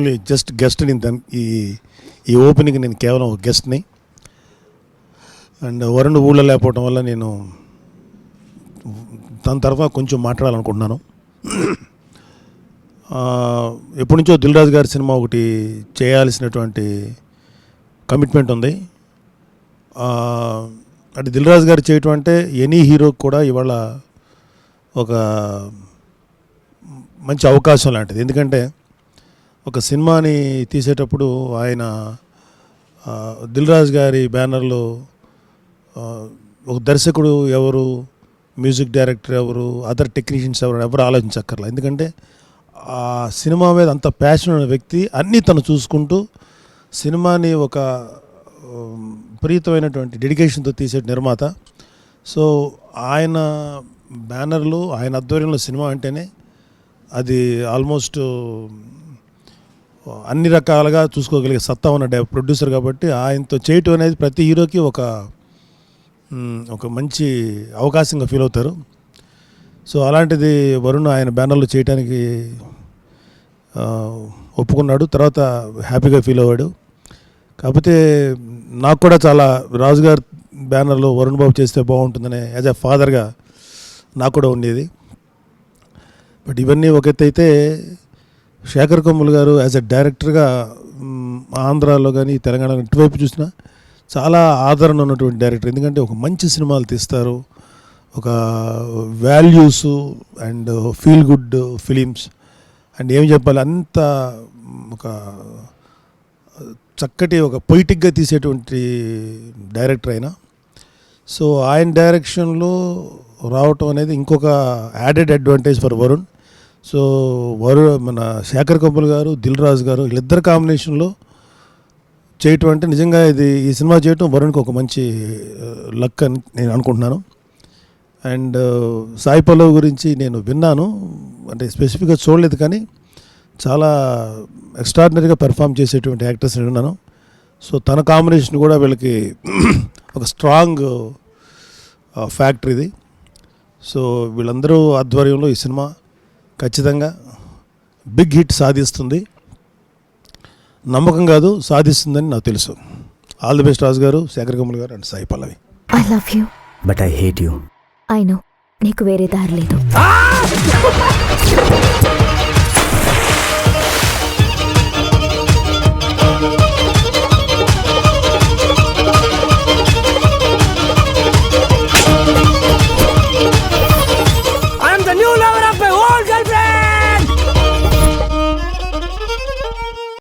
Only just గెస్ట్ని ఈ opening నేను కేవలం ఒక గెస్ట్ని. అండ్ వరుణ్ ఊళ్ళో లేకపోవడం వల్ల నేను తన తరఫున కొంచెం మాట్లాడాలనుకుంటున్నాను. ఎప్పటి నుంచో దిల్ రాజు గారి సినిమా ఒకటి చేయాల్సినటువంటి కమిట్మెంట్ ఉంది. అంటే దిల్ రాజు గారు చేయటం అంటే ఎనీ హీరోకి కూడా ఇవాళ ఒక మంచి అవకాశం లాంటిది. ఎందుకంటే ఒక సినిమాని తీసేటప్పుడు ఆయన దిల్ రాజు గారి బ్యానర్లో ఒక దర్శకుడు ఎవరు, మ్యూజిక్ డైరెక్టర్ ఎవరు, అదర్ టెక్నీషియన్స్ ఎవరు ఆలోచించక్కర్లా. ఎందుకంటే ఆ సినిమా మీద అంత ప్యాషన్ ఉన్న వ్యక్తి అన్నీ తను చూసుకుంటూ సినిమాని ఒక విపరీతమైనటువంటి డెడికేషన్తో తీసే నిర్మాత. సో ఆయన బ్యానర్లో ఆయన ఆధ్వర్యంలో సినిమా అంటేనే అది ఆల్మోస్ట్ అన్ని రకాలుగా చూసుకోగలిగే సత్తా ఉన్న ప్రొడ్యూసర్ కాబట్టి ఆయనతో చేయటం అనేది ప్రతి హీరోకి ఒక మంచి అవకాశంగా ఫీల్ అవుతారు. సో అలాంటిది వరుణ్ ఆయన బ్యానర్లో చేయడానికి ఒప్పుకున్నాడు. తర్వాత హ్యాపీగా ఫీల్ అవ్వాడు. కాకపోతే నాకు కూడా చాలా రాజుగారి బ్యానర్లో వరుణ్ బాబు చేస్తే బాగుంటుందనే యాజ్ ఎ ఫాదర్గా నాకు కూడా ఉండేది. బట్ ఇవన్నీ ఒక ఎత్తు అయితే, శేఖర్ కమ్ముల్ గారు యాజ్ ఎ డైరెక్టర్గా ఆంధ్రాలో కానీ తెలంగాణలో ఇటువైపు చూసినా చాలా ఆదరణ ఉన్నటువంటి డైరెక్టర్. ఎందుకంటే ఒక మంచి సినిమాలు తీస్తారు, ఒక values and feel good films and ఏం చెప్పాలి అంత ఒక చక్కటి ఒక పొయిటిక్గా తీసేటువంటి డైరెక్టర్ అయినా. సో ఆయన డైరెక్షన్లో రావటం అనేది ఇంకొక added advantage for Varun. So మన శేఖర్ కమ్ముల్ గారు, దిల్ రాజు గారు వీళ్ళిద్దరు కాంబినేషన్లో చేయటం అంటే నిజంగా ఈ సినిమా చేయటం వరుణ్కి ఒక మంచి లక్ అని నేను అనుకుంటున్నాను. అండ్ సాయి పల్లవి గురించి నేను విన్నాను, అంటే స్పెసిఫిక్గా చూడలేదు, కానీ చాలా ఎక్స్ట్రాడినరీగా పెర్ఫామ్ చేసేటువంటి యాక్టర్స్ నేను విన్నాను. సో తన కాంబినేషన్ కూడా వీళ్ళకి ఒక స్ట్రాంగ్ ఫ్యాక్టర్ ఇది. సో వీళ్ళందరూ ఆధ్వర్యంలో ఈ సినిమా ఖచ్చితంగా బిగ్ హిట్ సాధిస్తుంది. నమ్మకం కాదు, సాధిస్తుందని నాకు తెలుసు. ఆల్ ది బెస్ట్ రాజు గారు, శేఖర్ కమ్ముల్ గారు and Sai Pallavi. I love you but I hate you. I know, నీకు వేరే దారి లేదు.